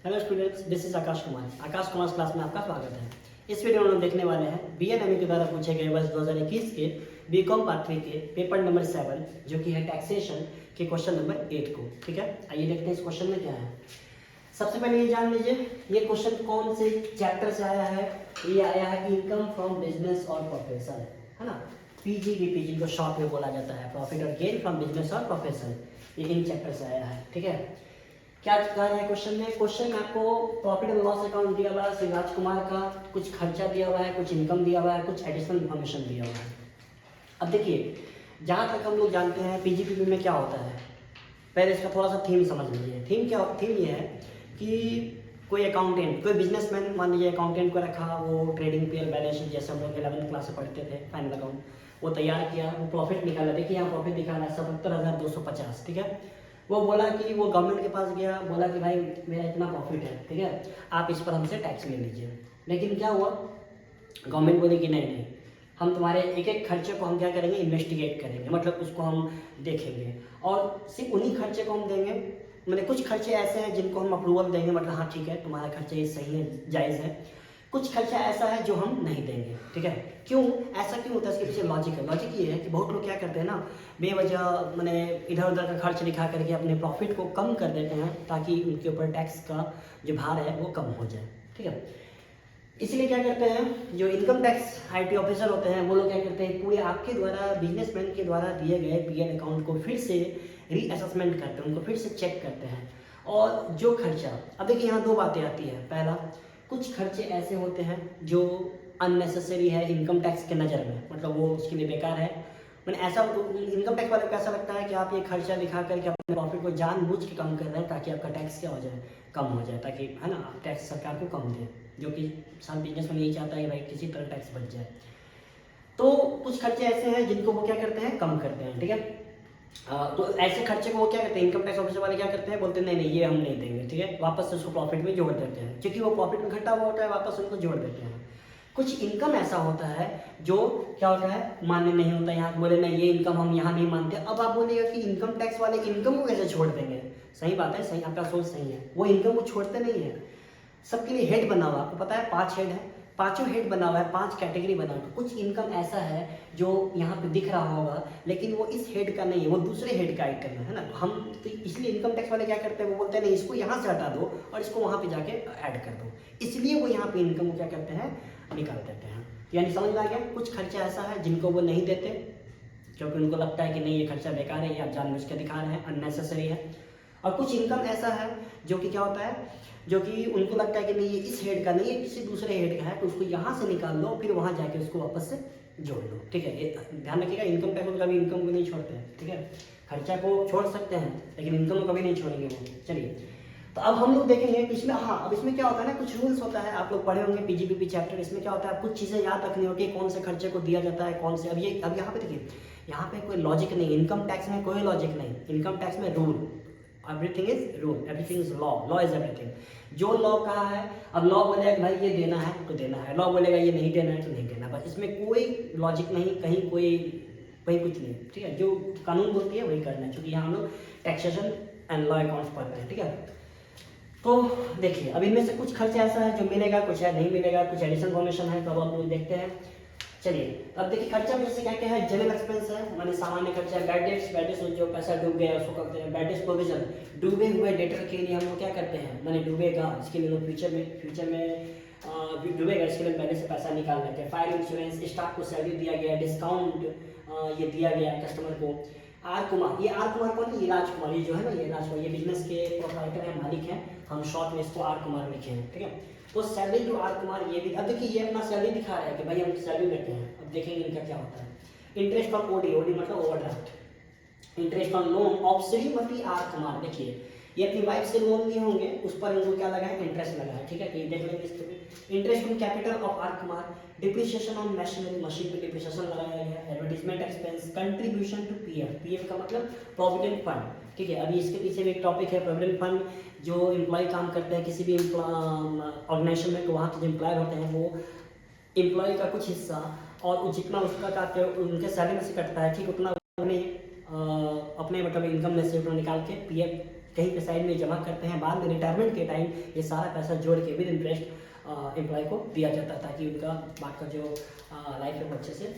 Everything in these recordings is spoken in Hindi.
Hello students, this is Akash Kumar. Akash Kumar class में आपका स्वागत है। इस वीडियो में हम देखने वाले हैं बीएनएमयू के द्वारा पूछे गए वर्ष 2021 के बीकॉम पार्ट 3 के पेपर नंबर 7 जो कि है टैक्सेशन के क्वेश्चन नंबर 8 को। ठीक है, आइए देखते हैं इस क्वेश्चन में क्या है। सबसे पहले ये जान लीजिए ये क्वेश्चन कौन से चैप्टर से आया है। ये आया है इनकम फ्रॉम बिजनेस और प्रोफेशन, है ना। पीजीडीपी जिनको शॉर्ट में बोला जाता है, प्रॉफिट और गेन फ्रॉम बिजनेस और प्रोफेशन, ये इन चैप्टर से आया है। ठीक है, क्या कहा है क्वेश्चन में? क्वेश्चन में आपको प्रॉफिट एंड लॉस अकाउंट दिया हुआ है शिवराज कुमार का, कुछ खर्चा दिया हुआ है, कुछ इनकम दिया हुआ है, कुछ एडिशनल इन्फॉर्मेशन दिया हुआ है। अब देखिए, जहाँ तक हम लोग जानते हैं पीजीपीपी में क्या होता है, पहले इसका थोड़ा सा थीम समझ लीजिए। थीम ये है कि कोई अकाउंटेंट, कोई बिजनेसमैन, मान लीजिए अकाउंटेंट को रखा, वो ट्रेडिंग पीएल बैलेंस शीट जैसे हम लोग 11th क्लास से पढ़ते थे, फाइनल अकाउंट वो तैयार किया, वो प्रॉफिट निकाला। देखिए यहाँ प्रॉफिट निकाला 77,250। ठीक है, वो बोला कि वो गवर्नमेंट के पास गया, बोला कि भाई मेरा इतना प्रॉफिट है, ठीक है, आप इस पर हमसे टैक्स ले लीजिए। लेकिन क्या हुआ, गवर्नमेंट बोले कि नहीं, हम तुम्हारे एक एक खर्चे को हम क्या करेंगे, इन्वेस्टिगेट करेंगे, मतलब उसको हम देखेंगे और सिर्फ उन्हीं खर्चे को हम देंगे। मैंने कुछ खर्चे ऐसे हैं जिनको हम अप्रूवल देंगे, मतलब हाँ ठीक है तुम्हारा खर्चा ये सही है, जायज़ है। कुछ खर्चा ऐसा है जो हम नहीं देंगे। ठीक है, क्यों ऐसा क्यों होता है, इसके पीछे लॉजिक है। लॉजिक ये है कि बहुत लोग क्या करते हैं ना, बेवजह मैंने इधर उधर का खर्च दिखा करके अपने प्रॉफिट को कम कर देते हैं ताकि उनके ऊपर टैक्स का जो भार है वो कम हो जाए। ठीक है, इसलिए क्या करते हैं, जो इनकम टैक्स आईटी ऑफिसर होते हैं वो लोग क्या करते हैं, पूरे आपके द्वारा बिजनेसमैन के द्वारा दिए गए पीएल अकाउंट को फिर से रीअसेसमेंट करते हैं, उनको फिर से चेक करते हैं। और जो खर्चा, अब देखिए यहाँ दो बातें आती है। पहला, कुछ खर्चे ऐसे होते हैं जो अननेसेसरी है इनकम टैक्स के नज़र में, मतलब वो उसके लिए बेकार है। मैंने ऐसा इनकम टैक्स वाले को ऐसा लगता है कि आप ये खर्चा दिखा करके अपने प्रॉफिट को जानबूझ के कम कर रहे हैं ताकि आपका टैक्स क्या हो जाए, कम हो जाए, ताकि है ना टैक्स सरकार को कम दे, जो कि साल बिजनेस में यही चाहता है कि भाई किसी तरह टैक्स बच जाए। तो कुछ खर्चे ऐसे हैं जिनको वो क्या करते हैं, कम करते हैं। ठीक है, तो ऐसे खर्चे को वो क्या करते हैं, इनकम टैक्स ऑफिसर वाले क्या करते हैं, बोलते हैं नहीं ये हम नहीं देंगे। ठीक है, वापस से उसको प्रॉफिट में जोड़ देते हैं, क्योंकि वो प्रॉफिट में घटा हुआ होता है, वापस उनको जोड़ देते हैं। कुछ इनकम ऐसा होता है जो क्या होता है, मान्य नहीं होता। यहाँ बोले नहीं ये इनकम हम यहाँ नहीं मानते। अब आप बोलिएगा कि इनकम टैक्स वाले इनकम को कैसे छोड़ देंगे? सही बात है, सही आपका सोच सही है, वो इनकम को छोड़ते नहीं है। सबके लिए हेड बना हुआ, आपको पता है 5 हेड है, पांचों हेड बना हुआ है, 5 कैटेगरी बना हुआ है। कुछ इनकम ऐसा है जो यहाँ पे दिख रहा होगा लेकिन वो इस हेड का नहीं है, वो दूसरे हेड का आइटम है ना। हम तो इसलिए इनकम टैक्स वाले क्या करते हैं, वो बोलते हैं नहीं इसको यहाँ से हटा दो और इसको वहाँ पे जाके ऐड कर दो, इसलिए वो यहाँ पे इनकम को क्या करते हैं, निकाल देते हैं। यानी समझ में आ गया, कुछ खर्चा ऐसा है जिनको वो नहीं देते क्योंकि उनको लगता है कि नहीं ये खर्चा बेकार है, ये आप जानबूझ के दिखा रहे हैं, अननेसेसरी है। और कुछ इनकम ऐसा है जो कि क्या होता है, जो कि उनको लगता है कि नहीं ये इस हेड का नहीं है, किसी दूसरे हेड का है, तो उसको यहाँ से निकाल लो, फिर वहाँ जाके उसको वापस से जोड़ लो। ठीक है, ये ध्यान रखिएगा, इनकम टैक्स कभी इनकम को नहीं छोड़ते हैं। ठीक है, खर्चा को छोड़ सकते हैं लेकिन इनकम को कभी नहीं छोड़ेंगे वो। चलिए, तो अब हम लोग देखेंगे इसमें, हाँ अब इसमें क्या होता है ना, कुछ रूल्स होता है, आप लोग पढ़े होंगे पीजीपीपी चैप्टर। इसमें क्या होता है, कुछ चीज़ें याद रखनी होती है, कौन से खर्चे को दिया जाता है, कौन से। अब यहाँ पे देखिए, यहाँ पे कोई लॉजिक नहीं, इनकम टैक्स में कोई लॉजिक नहीं। इनकम टैक्स में rule, everything is rule, everything is law, law is everything. जो लॉ कहा है, अब लॉ बोलेगा भाई ये देना है तो देना है, लॉ बोलेगा ये नहीं देना है तो नहीं देना, बस इसमें कोई लॉजिक नहीं, कहीं कोई कुछ नहीं। ठीक है, जो कानून बोलती है वही करना है, क्योंकि यहाँ हम लोग टैक्सेशन एंड लॉ अकाउंट्स पढ़ रहे हैं। ठीक है, तो देखिए अब इनमें से कुछ खर्च ऐसा है जो मिलेगा, कुछ है नहीं मिलेगा, कुछ एडिशनल इन्फॉर्मेशन है, तो अब हम लोग देखते हैं। चलिए, अब देखिए खर्चा में जैसे क्या क्या है, जनरल एक्सपेंस है, माने सामान्य खर्चा है। बैड डेट्स जो पैसा डूब गया उसको कहते हैं बैड डेट्स प्रोविजन। डूबे हुए डेटर के लिए हम लोग क्या करते हैं, माने डूबेगा इसके लिए फ्यूचर में डूबेगा इसके लिए पहले से पैसा निकाल लेते हैं। फायर इंश्योरेंस, स्टाफ को सैलरी दिया गया, डिस्काउंट ये दिया गया कस्टमर को। आर कुमार, ये आर कुमार कौन है, ये राजकुमार, ये जो है ना ये राजकुमार, ये बिजनेस के प्रोप्राइटर हैं, मालिक हैं, हम शॉर्ट में इसको आर कुमार लिखे हैं। ठीक है, तो सैलरी जो आर कुमार ये भी, अब देखिए ये अपना सैलरी दिखा रहा है कि भाई हम सैलरी देते हैं। अब देखेंगे इनका क्या होता है। इंटरेस्ट ऑन ओडी, ओडी मतलब overdraft. Interest on loan of Shrimati R Kumar, देखिए ये अपनी वाइफ से लोन लिए होंगे, उस पर इनको क्या लगा है, इंटरेस्ट लगा है। ठीक है, तो देख लेंगे इसके भी। Interest on capital of R Kumar, depreciation on machinery, machine पे डिप्रिसिएशन लगाया गया है। Advertisement expense, contribution to PF, PF का मतलब प्रोविडेंट फंड। ठीक है, अभी इसके पीछे भी एक टॉपिक है प्रोविडेंट फंड, जो एम्प्लॉय काम करते हैं किसी भी ऑर्गेनाइजेशन में, तो वहाँ के जो एम्प्लॉयर होते हैं वो एम्प्लॉय का कुछ हिस्सा और जितना उसका काटते उनके सैलरी में से कटता है, ठीक उतना अपने मतलब इनकम में से उतना निकाल के पीएफ कहीं पे साइड में जमा करते हैं, बाद में रिटायरमेंट के टाइम ये सारा पैसा जोड़ के विद इंटरेस्ट एम्प्लॉय को दिया जाता है, ताकि उनका बाद का जो लाइफ है वो अच्छे से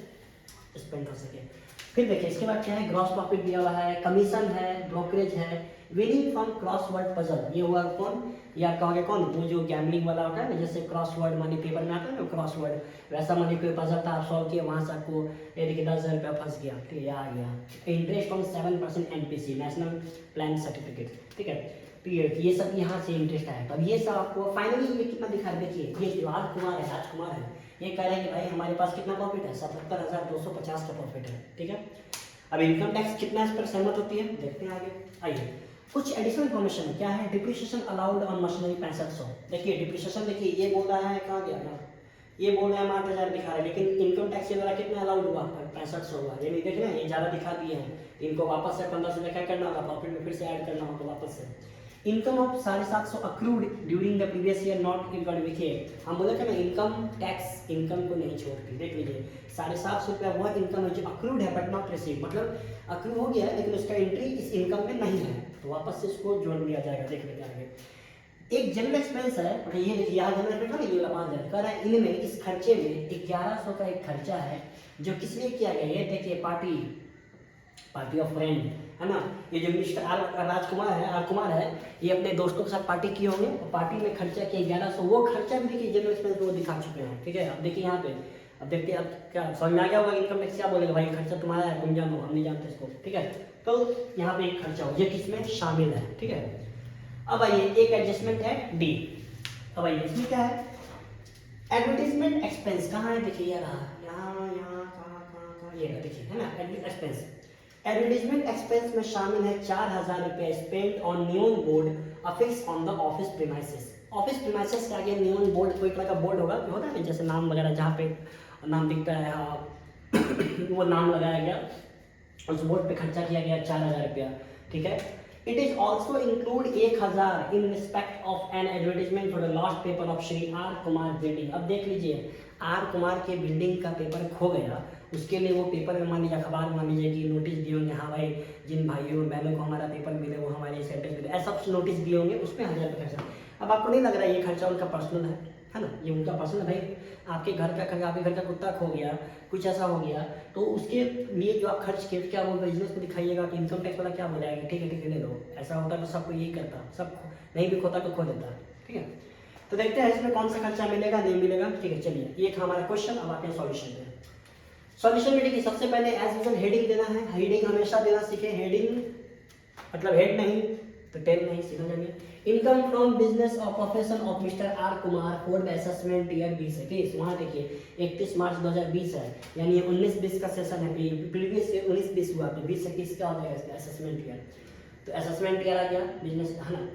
स्पेंड हो सके। फिर देखिए इसके बाद क्या है, ग्रॉस प्रॉफिट दिया हुआ है, कमीशन है, ब्रोकरेज है, विनिंग फ्रॉम क्रॉसवर्ड पजल, ये हुआ कौन, ये आपका हो गया कौन, वो जो गैम्बलिंग वाला होता है ना, जैसे क्रॉसवर्ड मनी पेपर में आता है ना क्रॉसवर्ड, वैसा मनी कोई पजल था आप सॉल्व किया, वहाँ से आपको ये देखिए 10,000 रुपया फंस गया, ठीक है, आ गया। Interest on 7% NPC, national plan certificate, ठीक है, पीरियड, ये सब यहाँ से इंटरेस्ट आया। तो अब ये सब आपको फाइनली ये कितना दिखा रहा है, देखिए ये राजकुमार है, ये कह रहे हैं कि भाई हमारे पास कितना प्रॉफिट है, 77,250 का प्रॉफिट है, ठीक है। अब इनकम टैक्स कितना इस पर सहमत होती है, देखते हैं आगे। आइए कुछ एडिशनल इन्फॉर्मेशन क्या है, डिप्रिसिएशन अलाउड ऑन मशीनरी 6500, देखिए डिप्रिसिएशन, देखिए ये बोल रहा है कहाँ गया ना, ये बोल रहे हैं हम 8,000 दिखा रहे हैं, लेकिन इनकम टैक्स के द्वारा कितना अलाउड हुआ, 6500 हुआ, ये नहीं देख रहे हैं, ये ज़्यादा दिखा दिए हैं, इनको वापस से 1500 क्या करना होगा, प्रॉफिट में फिर से ऐड करना होगा वापस से। Income of 750 accrued during the previous year not record, देखिए हम बोले थे ना इनकम टैक्स इनकम को नहीं छोड़ती, देख लीजिए 750 रुपया वह इनकम है जो अक्रूड है बट नॉट रिसीव, मतलब अक्रूड हो गया है लेकिन उसका एंट्री इस इनकम में नहीं है, तो वापस से इसको जोड़ लिया जाएगा, देख लीजिए आगे। एक जनरल एक्सपेंस है, ये देखिए यहाँ जनरल एक्सपेंस ना, ये 5,000 कह रहा है, इनमें इस खर्चे में 1100 का एक खर्चा है जो किसलिए किया गया है, देखिए पार्टी ऑफ फ्रेंड है ना, ये जो मिस्टर आर कुमार है, ये अपने दोस्तों के साथ पार्टी किए होंगे, पार्टी में खर्चा किया 1100, वो खर्चा भी देखिए जनरल एक्सपेंस वो दिखा चुके हैं, ठीक है। अब देखिए यहाँ पे, अब देखते हैं अब क्या समझ में आ गया होगा, इनकम टैक्स क्या बोलेगा, भाई खर्चा तुम्हारा है तुम जानो, हम नहीं जानते इसको, ठीक है। तो यहाँ पे एक खर्चा हो, ये किसमें शामिल है, ठीक है। अब आइए एक एडजस्टमेंट है डी, अब आइए इसमें क्या है, एडवर्टीजमेंट एक्सपेंस कहाँ है, देखिए यहाँ कहाँ ये देखिए है ना, एक्सपेंस, एडवर्टीजमेंट एक्सपेंस में शामिल है 4,000 रुपये spend on neon board affix on the office premises. Office premises के आगे नियॉन बोर्ड कोई तरह का बोर्ड होगा, जो होता है ना जैसे नाम वगैरह जहाँ पे नाम दिखता है वो नाम लगाया गया, उस बोर्ड पे खर्चा किया गया 4,000 रुपया, ठीक है। It is also include 1,000 in respect of an advertisement for the last paper of Shri R Kumar building. अब देख लीजिए आर कुमार के बिल्डिंग का पेपर खो गया, उसके लिए वो पेपर में मान लीजिए अखबार में मान लीजिए कि नोटिस दिए होंगे, हाँ भाई जिन भाइयों बहनों को हमारा पेपर मिले वो हमारे सेंटर मिले, ऐसा कुछ नोटिस दिए होंगे, उसमें 1,000 रुपये खर्चा। अब आपको नहीं लग रहा है ये खर्चा उनका पर्सनल है ना, ये उनका पर्सनल, भाई आपके घर का खर्चा, आपके घर का कुत्ता खो गया, कुछ ऐसा हो गया, तो उसके लिए जो आप खर्च किए क्या वो बिजनेस को दिखाइएगा कि इनकम टैक्स वाला क्या बोलेगा, ठीक है ले लो, ऐसा होता तो सबको यही करता, सब नहीं भी खोता तो खो देता, ठीक है। तो देखते हैं इसमें कौन सा खर्चा मिलेगा नहीं मिलेगा, ठीक है। चलिए ये था हमारा क्वेश्चन, अब आते हैं सॉल्यूशन पे। सॉल्यूशन में देखिए सबसे पहले एज यूजुअल हेडिंग देना है, हेडिंग हमेशा देना सीखे, हेडिंग मतलब हेड नहीं तो टेल नहीं, सीधा जानिए। इनकम फ्रॉम बिजनेस और profession of mister R Kumar for the assessment year 20 वहाँ देखिए 31 मार्च 2020 है, यानी ये 19-20 का सेशन है, प्रीवियस ईयर 19-20 हुआ, तो 20-21 का हो जाएगा इसका असेसमेंट ईयर, तो असेसमेंट ईयर आ गया बिजनेस है ना।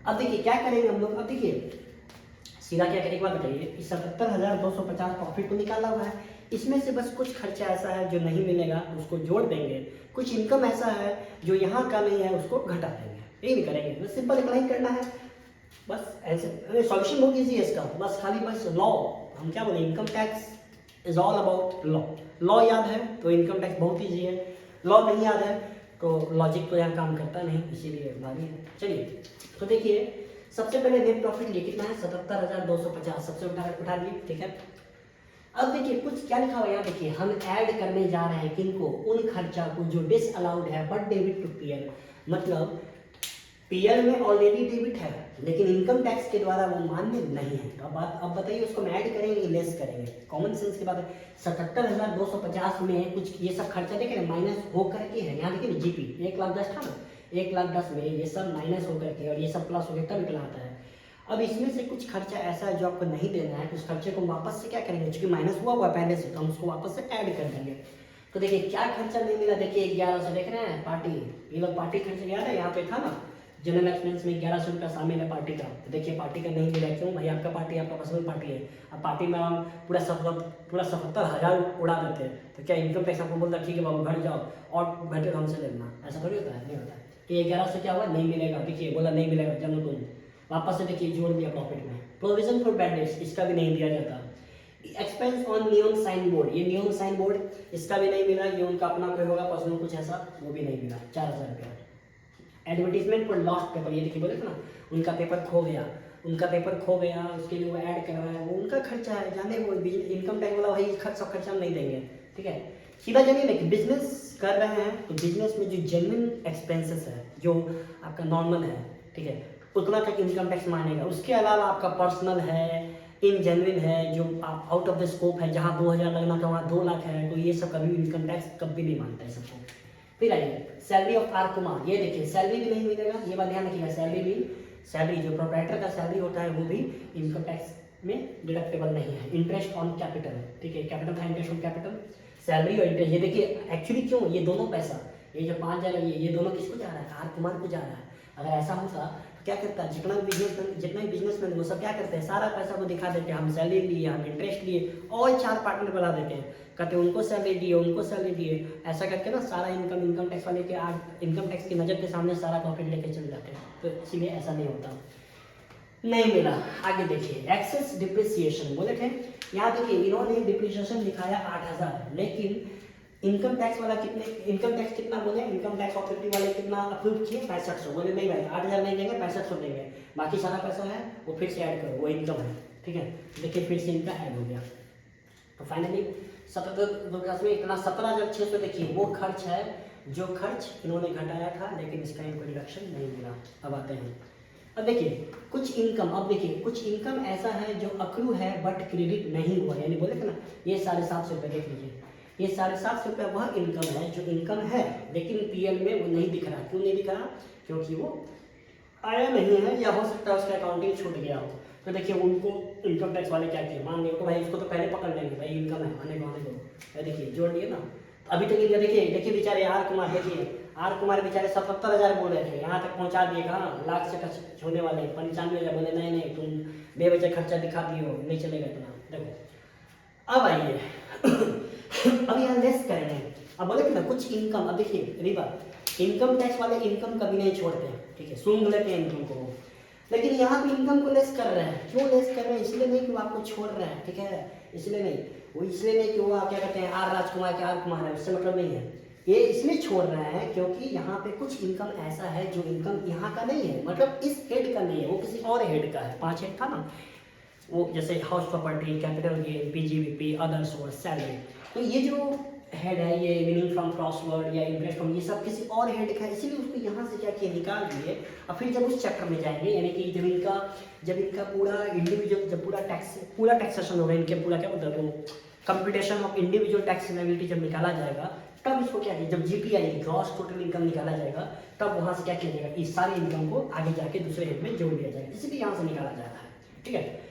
अब देखिए क्या करेंगे हम लोग, अब देखिए सीधा क्या करें, एक बात बताइए, 77,250 प्रॉफिट को निकाला हुआ है, इसमें से बस कुछ खर्चा ऐसा है जो नहीं मिलेगा उसको जोड़ देंगे, कुछ इनकम ऐसा है जो यहाँ का नहीं है उसको घटा देंगे, यही नहीं करेंगे, बस सिंपल अप्लाई करना है, बस ऐसे सॉल्यूशन बहुत ईजी है इसका, बस खाली बस लॉ, हम क्या बोले income tax is all about law, law याद है तो इनकम टैक्स बहुत ईजी है, लॉ नहीं याद है तो लॉजिक तो यहाँ काम करता नहीं, इसीलिए भारी है। चलिए तो देखिए सबसे पहले नेट प्रॉफिट लिए कितना है 77,250, सबसे उठा लिए, ठीक है। अब देखिए कुछ क्या लिखा हुआ है यहाँ, देखिए हम ऐड करने जा रहे हैं किनको, उन खर्चा को जो डिस अलाउड है बट डेबिट टू पीएल, मतलब पीएल में ऑलरेडी डेबिट है लेकिन इनकम टैक्स के द्वारा वो मान्य नहीं है, तो अब बताइए उसको हम ऐड करेंगे लेस करेंगे, कॉमन सेंस की बात है। 77,250 में कुछ ये सब खर्चा देखे ना माइनस होकर के है, यहाँ देखिए जीपी 1,10,000 था ना, 1,10,000 में ये सब माइनस होकर के और ये सब प्लस होकर तब निकला आता है। अब इसमें से कुछ खर्चा ऐसा है जो आपको नहीं देना है, उस खर्चे को वापस से क्या करेंगे, क्योंकि माइनस हुआ पहले से, तो हम उसको वापस से ऐड कर देंगे। तो देखिए क्या खर्चा नहीं मिला, देखिए 1100 देख रहे हैं पार्टी, ये लोग पार्टी खर्चा याद है, यहाँ पे था ना जनरल एक्सपेंस में 1100 रुपया शामिल है पार्टी का, तो देखिए पार्टी का नहीं मिला, क्यों भाई आपका पार्टी आपका पर्सनल पार्टी है, अब पार्टी में हम पूरा 77,000 उड़ा देते हैं, तो क्या इनकम टैक्स आपको बोलता है ठीक है बाबू घर जाओ और घटे हमसे लेना, ऐसा थोड़ी होता है, नहीं होता है। तो ये 1100 क्या हुआ नहीं मिलेगा, देखिए बोला नहीं मिलेगा, जानो तुम वापस से देखिए जोड़ दिया प्रॉफिट में। प्रोविजन फॉर बैड डेट्स इसका भी नहीं दिया जाता। Expense on neon sign board, ये नियॉन साइन बोर्ड इसका भी नहीं मिला, ये उनका अपना कोई होगा पर्सनल कुछ ऐसा, वो भी नहीं मिला 4,000 रुपया। एडवर्टीजमेंट पर लॉस्ट पेपर, ये देखिए बोले थे ना, उनका पेपर खो गया, उसके लिए वो ऐड कर रहा है, वो उनका खर्चा है, जाने वो इनकम टैक्स वाला वही सब खर्चा नहीं देंगे, ठीक है। सीधा जानिए ना कि बिजनेस कर रहे हैं तो बिजनेस में जो जेन्युइन एक्सपेंसेस है, जो आपका नॉर्मल है, ठीक है, उतना तक इनकम टैक्स मानेगा। उसके अलावा आपका पर्सनल है, इनजेन्युइन है, जो आप आउट ऑफ द स्कोप है, जहाँ 2000 लगना था वहाँ 2 लाख है, तो ये सब कभी इनकम टैक्स कभी नहीं मानता है सबको। फिर आइए सैलरी ऑफ आर कुमार, ये देखिए सैलरी भी नहीं मिलेगा, ये बात ध्यान रखिएगा। सैलरी जो प्रोप्राइटर का सैलरी होता है वो भी इनकम टैक्स में डिडक्टेबल नहीं है। इंटरेस्ट ऑन कैपिटल, ठीक है, कैपिटल था, इंटरेस्ट ऑन कैपिटल, सैलरी और इंटरेस्ट, ये देखिए एक्चुअली क्यों ये दोनों पैसा, ये जो 5000 है ये दोनों किसको जा रहा है, आर कुमार को जा रहा है। अगर ऐसा होता तो क्या करता है, जितना भी बिजनेसमैन वो सब क्या करते हैं, सारा पैसा को दिखा देते हैं, हम सैलरी लिए, हम इंटरेस्ट लिए, और 4 पार्टनर बना देते हैं, कहते हैं उनको सैलरी दिए, ऐसा करके ना सारा इनकम टैक्स वाले के इनकम टैक्स की नज़र के सामने सारा प्रॉफिट लेके चले जाते हैं। तो इसीलिए ऐसा नहीं होता, नहीं मिला। आगे देखिए एक्सेस डिप्रिसिएशन बोले थे, यहाँ देखिए इन्होंने डिप्रिसिएशन दिखाया 8000, लेकिन इनकम टैक्स वाला कितना बोले, इनकम टैक्स ऑथोरिटी वाले कितना अप्रूव किए, 6500। बोले नहीं भाई 8000 नहीं देंगे, 6500 देंगे, बाकी सारा पैसा है वो फिर से ऐड करो, वो इनकम है, ठीक है। देखिए फिर से इनका ऐड हो गया, तो फाइनली 17 में इतना 17600, देखिए वो खर्च है जो खर्च इन्होंने घटाया था, लेकिन इसका इनको डिडक्शन नहीं मिला। अब आते हैं, अब देखिए कुछ इनकम ऐसा है जो अक्रू है बट क्रेडिट नहीं हुआ, यानी बोले थे ना ये 750 रुपये, देख लीजिए ये 750 रुपये वह इनकम है जो इनकम है, लेकिन पीएल में वो नहीं दिख रहा। क्यों नहीं दिख रहा, क्योंकि वो आया नहीं है, या हो सकता है उसका अकाउंटिंग छूट गया हो। तो देखिए उनको इनकम टैक्स वाले क्या किए, मान लिया तो भाई इसको तो पहले पकड़ लेंगे, भाई इनकम है आने दो, देखिए जोड़ लिए ना। तो अभी तक देखिए बेचारे आर कुमार बेचारे 77,000 बोल रहे थे, यहाँ तक पहुँचा दिए, कहाँ लाख से टच होने वाले 95,000 बोले नहीं तुम बेवजह खर्चा दिखा दिए हो, नहीं चलेगा इतना। देखो अब आइए अब यहाँ लेस करेंगे, अब बोले ना कुछ इनकम, अब देखिए रिवा इनकम टैक्स वाले इनकम कभी नहीं छोड़ते हैं, ठीक है, सूंघ लेते हैं इनकम को, लेकिन यहाँ पे इनकम को लेस कर रहे हैं। क्यों लेस कर रहे हैं, इसलिए नहीं कि वो आपको छोड़ रहे हैं, ठीक है, इसलिए नहीं कि वो क्या कहते हैं आर राजकुमार के आर कुमार है, उससे मतलब नहीं है, ये इसलिए छोड़ रहे हैं क्योंकि यहाँ पे कुछ इनकम ऐसा है जो इनकम यहाँ का नहीं है, मतलब इस हेड का नहीं है, वो किसी और हेड का है। 5 हेड था ना वो, जैसे house property, capital gain, PGBP, other source, salary, तो ये जो हेड है ये विनिंग फ्रॉम क्रॉसवर्ड या इंटरेस्ट फ्रॉम, ये सब किसी और हेड का है, इसीलिए उसको यहाँ से क्या किया निकाल दिए। और फिर जब उस चैप्टर में जाएंगे, यानी कि जब इनका पूरा इंडिविजुअल, जब पूरा टैक्सेशन होगा, इनके पूरा क्या मतलब वो computation of individual tax liability जब निकाला जाएगा, तब इसको क्या किया, जब जीटीआई ग्रॉस टोटल इनकम निकाला जाएगा, तब वहाँ से क्या किया जाएगा, इस सारी इनकम को आगे जाके दूसरे हेड में जोड़ दिया जाएगा, इसलिए यहाँ से निकाला जा रहा है, ठीक है।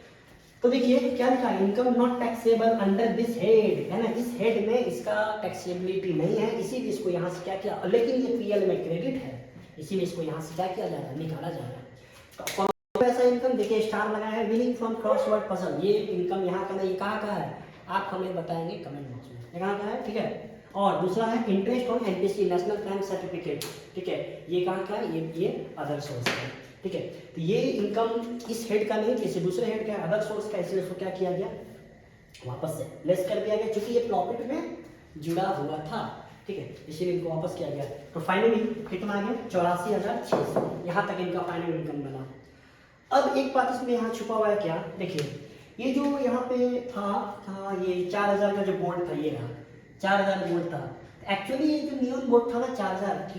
तो देखिए क्या लिखा है, income not taxable under this head, है ना, इस हेड में इसका टैक्सेबिलिटी नहीं है, इसीलिए इसको यहाँ से क्या किया, लेकिन ये पीएल में क्रेडिट है, इसीलिए इसको यहाँ से क्या किया जाएगा, निकाला जाएगा। तो ऐसा इनकम देखिए स्टार लगाया है, विनिंग फ्रॉम क्रॉसवर्ड पजल, ये इनकम यहाँ का नहीं, कहाँ का है आप हमें बताएंगे कमेंट बॉक्स में, कहाँ का है, ठीक है। और दूसरा है interest on NTC national crime certificate, ठीक है, ये कहाँ का है, ये अदर सोर्स है, ठीक है। तो ये इनकम इस हेड का नहीं, किसी दूसरे हेड का, अदर सोर्स का, इसलिए इसको क्या किया गया, वापस से लेस कर दिया गया, क्योंकि ये प्रॉफिट में जुड़ा हुआ था, ठीक है, इसीलिए इनको वापस किया गया। तो फाइनली कितना आ गया, 84,600, यहाँ तक इनका फाइनल इनकम बना। अब एक बात इसमें यहाँ छुपा हुआ है क्या, देखिए ये जो यहाँ पे था ये 4000 का जो बोर्ड था, ये रहा 4000 बोर्ड था, एक्चुअली ये जो नियॉन बोर्ड था ना 4000,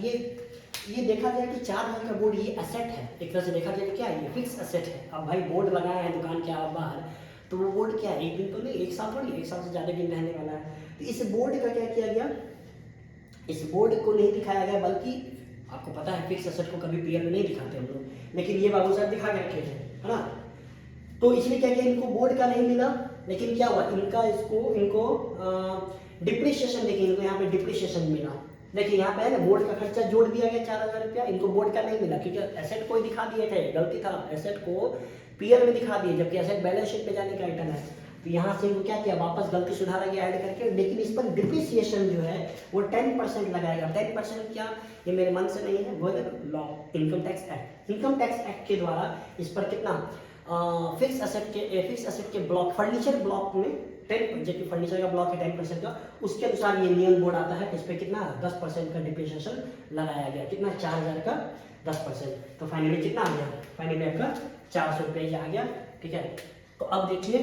ये देखा जाए कि 4000 का बोर्ड ये एसेट है, एक तरह से देखा जाए क्या है, ये फिक्स एसेट है। अब भाई बोर्ड लगाया है दुकान के आप बाहर, तो वो बोर्ड क्या है, एक दिन तो नहीं, एक साल थोड़ी, एक साल से ज़्यादा दिन रहने वाला है। तो इस बोर्ड का क्या किया गया, इस बोर्ड को नहीं दिखाया गया, बल्कि आपको पता है फिक्स एसेट को कभी पीएल में नहीं दिखाते हम लोग, लेकिन ये बाबू साहब दिखा के रखे थे, है ना। तो इसलिए क्या किया, इनको बोर्ड का नहीं मिला, लेकिन क्या हुआ, इनको डिप्रिसिएशन, देखिए इनको यहाँ पे डिप्रिसिएशन मिला, देखिए यहाँ पे है ना बोर्ड का खर्चा जोड़ दिया गया 4000 रुपया, इनको बोर्ड का नहीं मिला, क्योंकि एसेट को ही दिखा दिए थे, गलती था, एसेट को पीएल में दिखा दिए, जबकि एसेट बैलेंस शीट पे जाने का आइटम है। तो यहाँ से इनको क्या किया, वापस गलती सुधारा गया ऐड करके, लेकिन इस पर डिप्रिसिएशन जो है वो 10% लगाएगा। 10% क्या, ये मेरे मन से नहीं है, वो लॉ इनकम टैक्स एक्ट के द्वारा इस पर कितना फिक्स एसेट के ब्लॉक, फर्नीचर ब्लॉक में 10, जबकि फर्नीचर का ब्लॉक है 10% का, उसके अनुसार ये नियम बोर्ड आता है, इस पर कितना 10% का डिप्रिसिएशन लगाया गया, कितना 4000 का 10%। तो फाइनली कितना आ गया, फाइनली आपका 400 रुपये आ गया, ठीक है। तो अब देखिए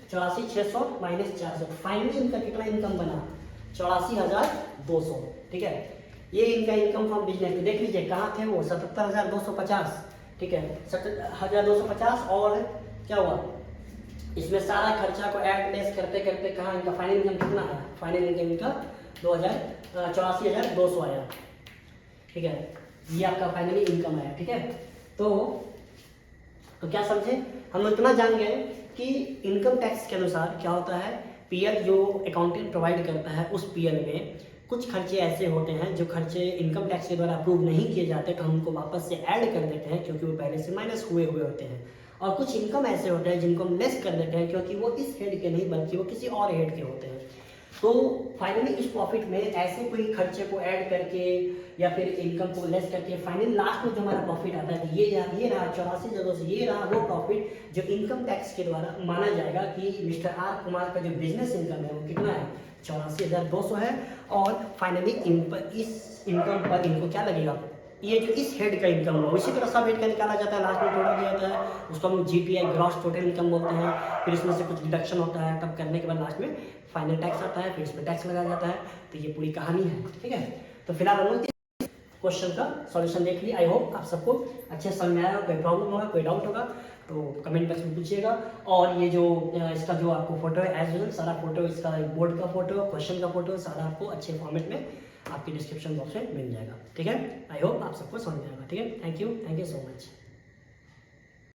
84,600 माइनस 400, फाइनली इनका कितना इनकम बना, 84,200, ठीक है। ये इनका इनकम फ्रॉम बिजनेस। तो देख लीजिए कहाँ थे वो, 77,250, ठीक है, 77,250, और क्या हुआ, इसमें सारा खर्चा को ऐड लेस करते करते कहाँ इनका फाइनल इनकम कितना आया, फाइनल इनकम इनका 84,200 आया, ठीक है। ये आपका फाइनली इनकम आया, ठीक है। तो क्या समझे, हम लोग इतना जान गए कि इनकम टैक्स के अनुसार क्या होता है, पीएल जो अकाउंटेंट प्रोवाइड करता है उस पीएल में कुछ खर्चे ऐसे होते हैं जो खर्चे इनकम टैक्स के द्वारा अप्रूव नहीं किए जाते, तो हम उनको वापस से ऐड कर देते हैं क्योंकि वो पहले से माइनस हुए होते हैं। और कुछ इनकम ऐसे होते हैं जिनको हम लेस कर देते हैं क्योंकि वो इस हेड के नहीं बल्कि वो किसी और हेड के होते हैं। तो फाइनली इस प्रॉफिट में ऐसे कोई खर्चे को ऐड करके या फिर इनकम को लेस करके फाइनली लास्ट में जो हमारा प्रॉफिट आता है, ये रहा 84 जगह से ये रहा वो प्रॉफिट जो इनकम टैक्स के द्वारा माना जाएगा कि मिस्टर आर कुमार का जो बिजनेस इनकम है वो कितना है, 84,200 है। और फाइनली इस इनकम पर इनको क्या लगेगा, ये जो इस हेड का इनकम हो, इसी तरह सब हेड का निकाला जाता है, लास्ट में टोटल दिया जाता है, उसको हम जीटीआई ग्रॉस टोटल इनकम बोलते हैं। फिर इसमें से कुछ डिडक्शन होता है, तब करने के बाद लास्ट में फाइनल टैक्स आता है, फिर इसमें टैक्स लगाया जाता है। तो ये पूरी कहानी है, ठीक है। तो फिलहाल हम लोग क्वेश्चन का सॉल्यूशन देख लिया। आई होप आप सबको अच्छे समझ में आया हो। कोई प्रॉब्लम होगा, कोई डाउट होगा तो कमेंट बॉक्स में पूछिएगा। और ये जो इसका जो आपको फोटो है एज यूजुअल सारा फोटो, इसका बोर्ड का फोटो, क्वेश्चन का फोटो, सारा आपको अच्छे फॉर्मेट में आपके डिस्क्रिप्शन बॉक्स में मिल जाएगा, ठीक है। आई होप आप सबको समझ में आएगा, ठीक है। Thank you so much.